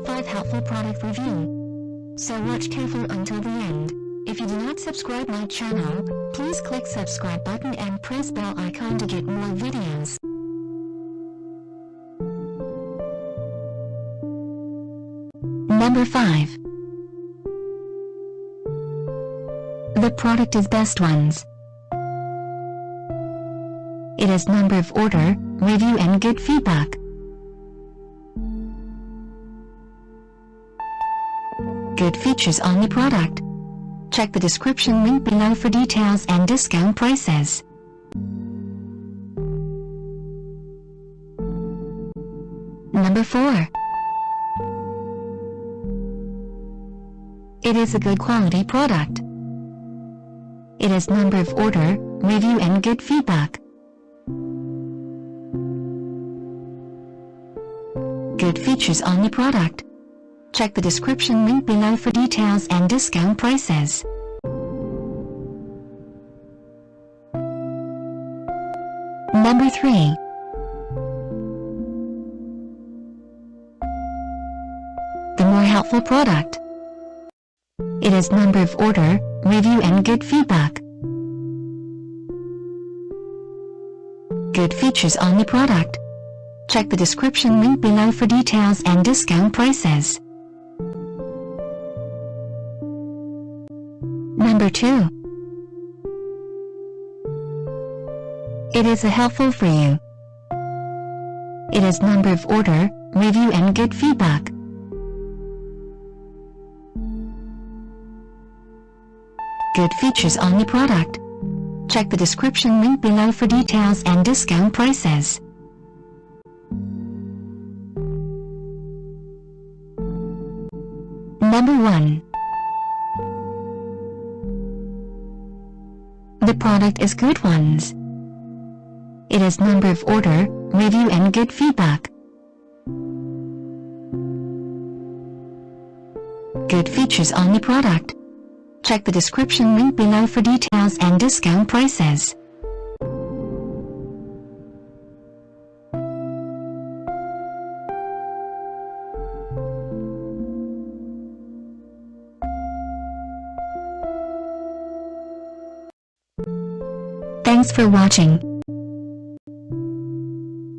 top 5 helpful product review. So watch careful until the end. If you do not subscribe my channel, please click subscribe button and press bell icon to get more videos. Number 5. The product is Best Ones. It has number of order, review and good feedback. Good features on the product. Check the description link below for details and discount prices. Number 4. It is a good quality product. It has number of order, review and good feedback. Good features on the product. Check the description link below for details and discount prices. Number 3. The more helpful product. It has number of order, review and good feedback. Good features on the product. Check the description link below for details and discount prices. Number 2. It is a helpful for you. It has number of order, review and good feedback. Good features on the product. Check the description link below for details and discount prices. Number 1. The product is Good Ones. It has number of order, review and good feedback. Good features on the product. Check the description link below for details and discount prices. Thanks for watching.